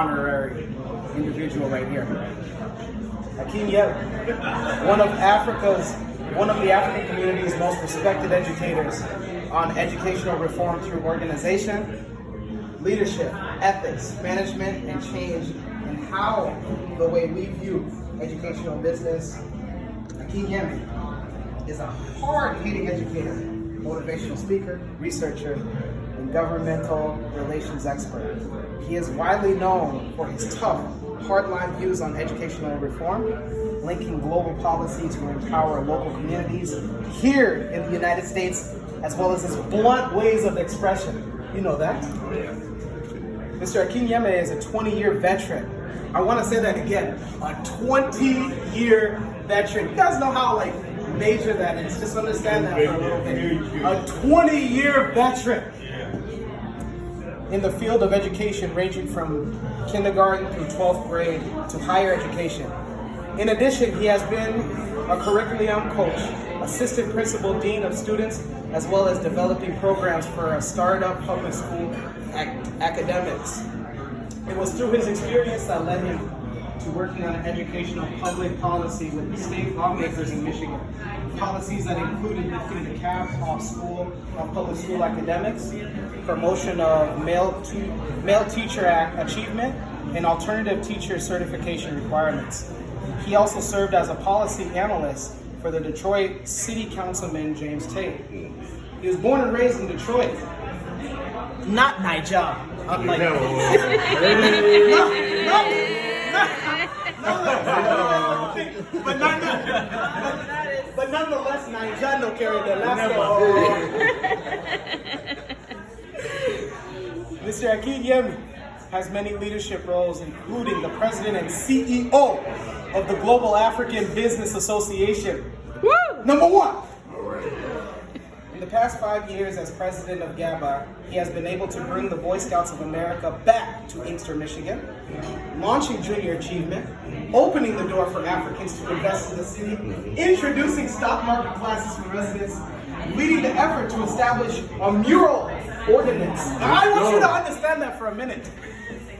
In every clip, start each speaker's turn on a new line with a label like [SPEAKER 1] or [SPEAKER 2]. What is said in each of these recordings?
[SPEAKER 1] honorary individual right here. Akinyemi, one of the African community's most respected educators on educational reform through organization, leadership, ethics, management, and change, and how the way we view educational business. Akinyemi is a hard-hitting educator, motivational speaker, researcher, and governmental relations expert. He is widely known for his tough, hardline views on educational reform, linking global policy to empower local communities here in the United States, as well as his blunt ways of expression. You know that? Mr. Akinyemi is a 20-year veteran. I want to say that again, a 20-year veteran. You guys know how major that is. Just understand that for a little bit. A 20-year veteran in the field of education, ranging from kindergarten through 12th grade to higher education. In addition, he has been a curriculum coach, assistant principal dean of students, as well as developing programs for a startup public school academics. It was through his experience that led him to working on educational public policy with the state lawmakers in Michigan. Policies that included lifting the cap off public school academics, promotion of male teacher achievement, and alternative teacher certification requirements. He also served as a policy analyst for the Detroit City Councilman James Tate. He was born and raised in Detroit, not Niger. Unlike but nonetheless, Niger no carry the last. Mr. Akinyemi has many leadership roles, including the president and CEO of the Global African Business Association. Woo! Number one. In the past 5 years as president of GABA, he has been able to bring the Boy Scouts of America back to Inkster, Michigan, launching Junior Achievement, opening the door for Africans to invest in the city, introducing stock market classes for residents, leading the effort to establish a mural ordinance. Now, I want you to understand that for a minute.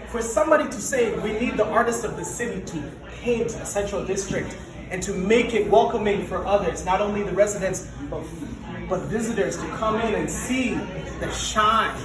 [SPEAKER 1] For somebody to say we need the artists of the city to paint a central district and to make it welcoming for others, not only the residents, but visitors to come in and see the shine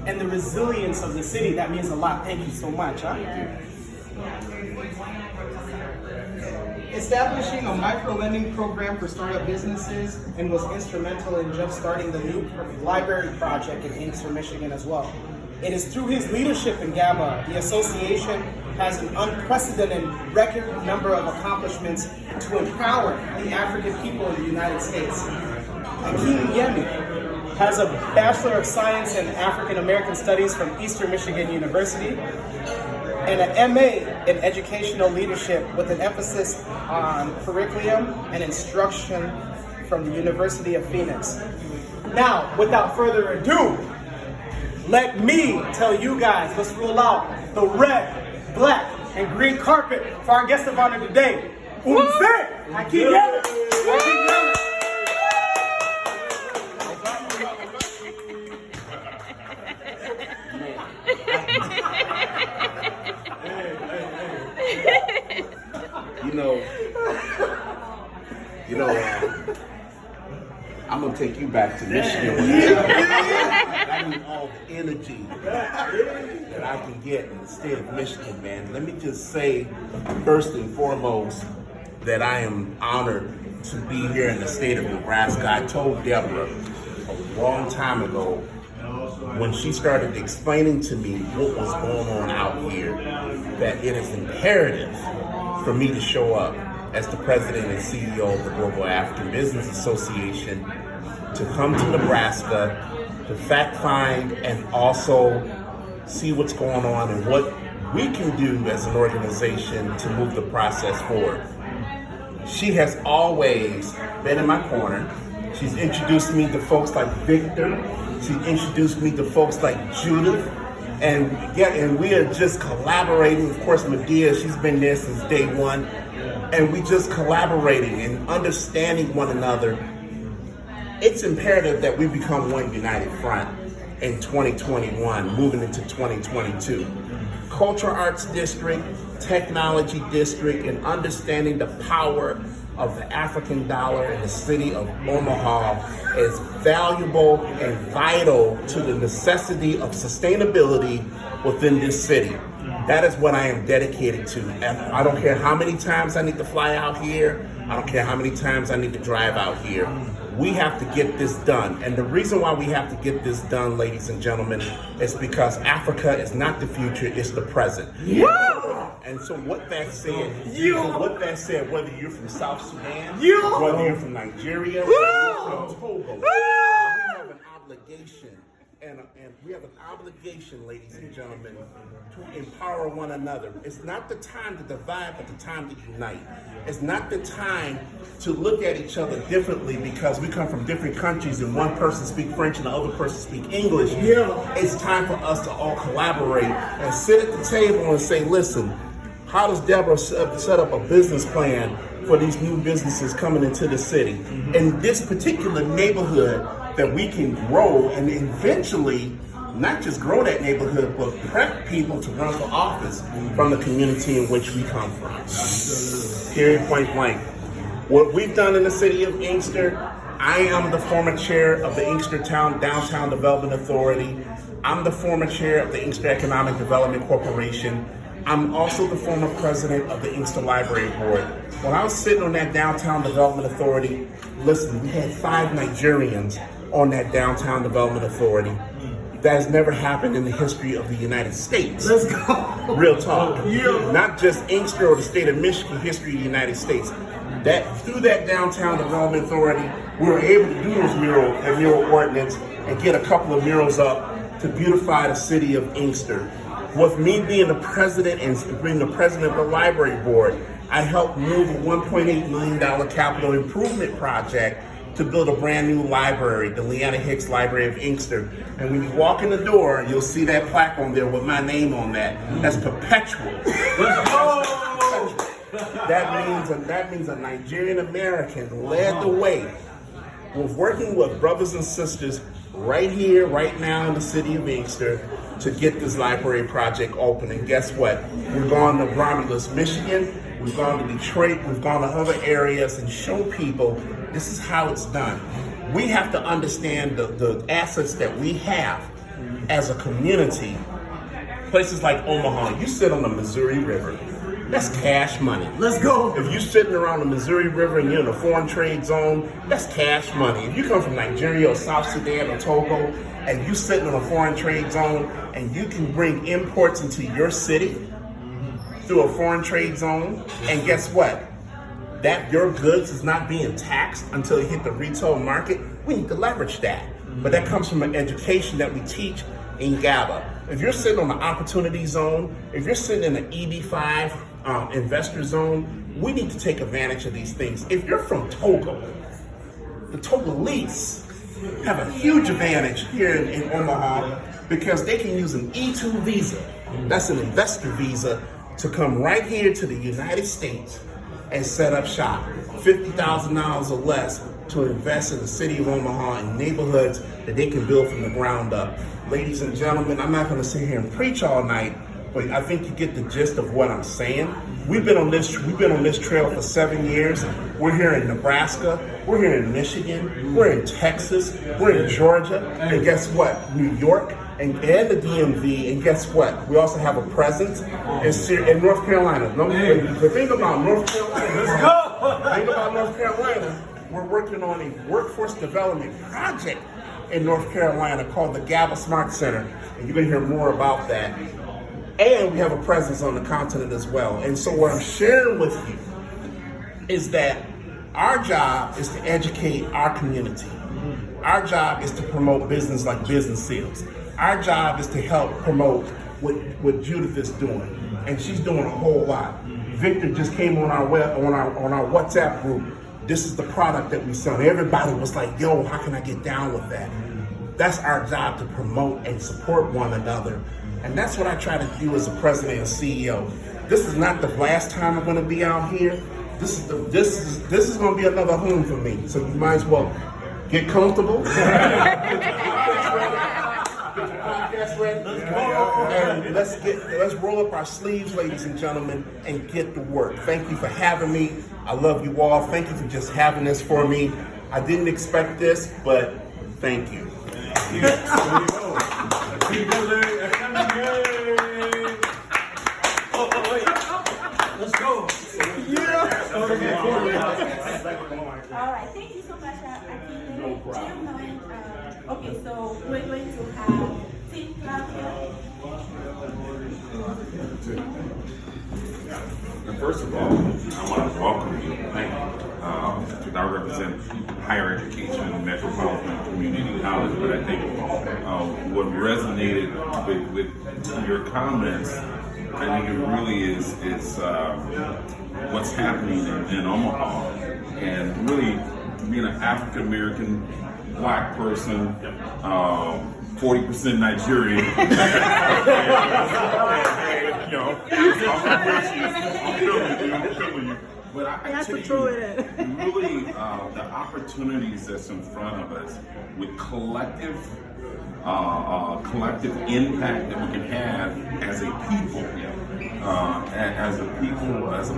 [SPEAKER 1] and the resilience of the city, that means a lot. Thank you so much. Establishing a micro-lending program for startup businesses, and was instrumental in jump-starting the new library project in Inkster, Michigan as well. It is through his leadership in GABA, the association has an unprecedented record number of accomplishments to empower the African people in the United States. Akinyemi has a Bachelor of Science in African American Studies from Eastern Michigan University and an MA in Educational Leadership with an emphasis on curriculum and instruction from the University of Phoenix. Now, without further ado, let me tell you guys, let's roll out the red, black, and green carpet for our guest of honor today. Akinyemi.
[SPEAKER 2] I'm gonna take you back to Michigan. I need all the energy that I can get in the state of Michigan, man. Let me just say, first and foremost, that I am honored to be here in the state of Nebraska. I told Deborah a long time ago, when she started explaining to me what was going on out here, that it is imperative for me to show up as the president and CEO of the Global African Business Association, to come to Nebraska, to fact find and also see what's going on and what we can do as an organization to move the process forward. She has always been in my corner. She's introduced me to folks like Victor. She introduced me to folks like Judith. And we are just collaborating. Of course, Medea, she's been there since day one. And we just collaborating and understanding one another. It's imperative that we become one united front in 2021, moving into 2022. cultural arts district, technology district, and understanding the power of the African dollar in the city of Omaha is valuable and vital to the necessity of sustainability within this city. That is what I am dedicated to. And I don't care how many times I need to fly out here. I don't care how many times I need to drive out here. We have to get this done. And the reason why we have to get this done, ladies and gentlemen, is because Africa is not the future, it's the present. Yeah. And so with that said, whether you're from South Sudan, whether you're from Nigeria, whether you're from Togo, we have an obligation. And we have an obligation, ladies and gentlemen, to empower one another. It's not the time to divide, but the time to unite. It's not the time to look at each other differently because we come from different countries and one person speaks French and the other person speaks English. Yeah. It's time for us to all collaborate and sit at the table and say, listen, how does Deborah set up a business plan for these new businesses coming into the city? In this particular neighborhood, that we can grow and eventually not just grow that neighborhood, but prep people to run for office from the community in which we come from. Period, point blank. What we've done in the city of Inkster, I am the former chair of the Inkster Downtown Development Authority. I'm the former chair of the Inkster Economic Development Corporation. I'm also the former president of the Inkster Library Board. When I was sitting on that Downtown Development Authority, listen, we had 5 Nigerians on that Downtown Development Authority. That has never happened in the history of the United States. Let's go. Real talk. Yeah. Not just Inkster or the state of Michigan, history of the United States. That through that Downtown Development Authority, we were able to do those mural ordinance and get a couple of murals up to beautify the city of Inkster. With me being the president and being the president of the library board, I helped move a $1.8 million capital improvement project to build a brand new library, the Leanna Hicks Library of Inkster. And when you walk in the door, you'll see that plaque on there with my name on that. That's perpetual. That means a Nigerian American led the way with working with brothers and sisters right here, right now in the city of Inkster to get this library project open. And guess what? We've gone to Romulus, Michigan. We've gone to Detroit. We've gone to other areas and shown people this is how it's done. We have to understand the assets that we have as a community. Places like Omaha, you sit on the Missouri River. That's cash money. Let's go. If you're sitting around the Missouri River and you're in a foreign trade zone, that's cash money. If you come from Nigeria or South Sudan or Togo and you're sitting in a foreign trade zone and you can bring imports into your city through a foreign trade zone, and guess what? That your goods is not being taxed until it hit the retail market, we need to leverage that. But that comes from an education that we teach in GABA. If you're sitting on the opportunity zone, if you're sitting in the EB5 investor zone, we need to take advantage of these things. If you're from Togo, the Togolese have a huge advantage here in Omaha because they can use an E2 visa, that's an investor visa, to come right here to the United States and set up shop. $50,000 or less to invest in the city of Omaha and neighborhoods that they can build from the ground up. Ladies and gentlemen, I'm not gonna sit here and preach all night, but I think you get the gist of what I'm saying. We've been on this trail for 7 years. We're here in Nebraska, we're here in Michigan, we're in Texas, we're in Georgia, and guess what? New York, and the DMV, and guess what? We also have a presence in North Carolina. The thing about North Carolina, we're working on a workforce development project in North Carolina called the GABA Smart Center, and you're gonna hear more about that. And we have a presence on the continent as well. And so what I'm sharing with you is that our job is to educate our community. Our job is to promote business like business sales. Our job is to help promote what Judith is doing, and she's doing a whole lot. Victor just came on our WhatsApp group. This is the product that we sell. Everybody was like, "Yo, how can I get down with that?" That's our job, to promote and support one another, and that's what I try to do as a president and CEO. This is not the last time I'm going to be out here. This is going to be another home for me. So you might as well get comfortable. Podcast ready? Let's go. And let's roll up our sleeves, ladies and gentlemen, and get to work. Thank you for having me. I love you all. Thank you for just having this for me. I didn't expect this, but thank you.
[SPEAKER 3] Let's go. Yeah.
[SPEAKER 4] All right. Thank you so much, Akindele.
[SPEAKER 2] No problem.
[SPEAKER 4] Gentlemen, okay, so we're going to have team clap here.
[SPEAKER 5] And first of all, I want to welcome you. Thank you. I represent higher education, metropolitan community college, but I think what resonated with your comments, I think it really is what's happening in Omaha, and really being an African American Black person, 40% Nigerian. You know, I'm feeling you. But I tell you, really, the opportunities that's in front of us with collective impact that we can have as a people, as a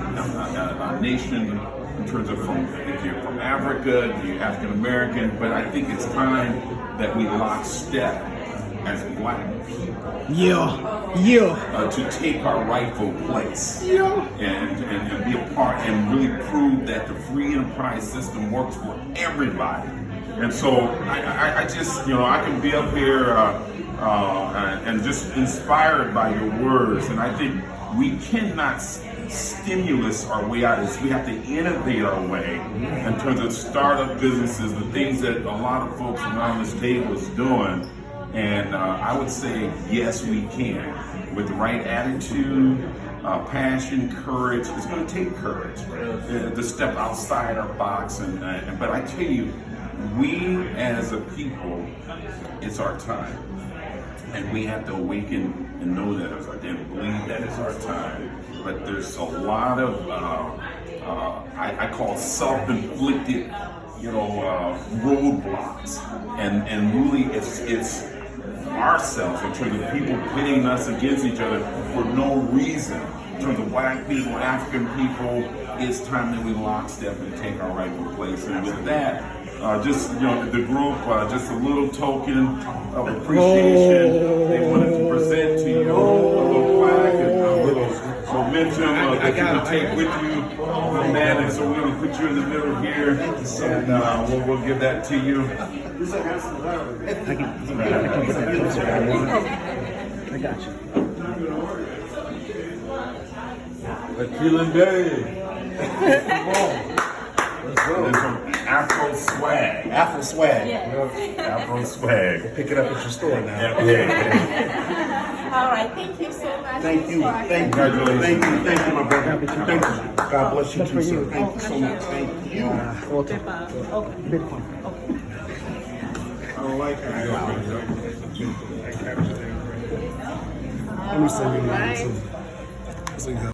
[SPEAKER 5] nation, in terms of if you're from Africa, you're African American. But I think it's time that we lock step as Black people. To take our rightful place and be a part and really prove that the free enterprise system works for everybody. And so I just, I can be up here and just inspired by your words. And I think we cannot stimulus our way out of this. We have to innovate our way in terms of startup businesses, the things that a lot of folks around this table is doing. And I would say, yes, we can. With the right attitude, passion, courage. It's going to take courage to step outside our box. But I tell you, we as a people, it's our time. And we have to awaken and know that it's our time, and believe that it's our time. But there's a lot of, I call self-inflicted, roadblocks. And really it's ourselves in terms of people pitting us against each other for no reason. In terms of Black people, African people, it's time that we lockstep and take our rightful place. And with that, the group, just a little token of appreciation. They wanted to present to you a little plaque and a little momentum that you can take with you from that. And so we're going to put you in the middle here, and we'll give that to you.
[SPEAKER 3] I got you. Akindele. Let's go.
[SPEAKER 2] And some Afro swag.
[SPEAKER 1] Afro swag.
[SPEAKER 2] Afro swag.
[SPEAKER 1] Pick it up at your store now.
[SPEAKER 4] All right. Thank you so much.
[SPEAKER 2] Thank you, my brother. Thank you, Thank you. God bless you too, sir. Thank you so much. Thank you. I don't like that.
[SPEAKER 1] Let me send you mine too.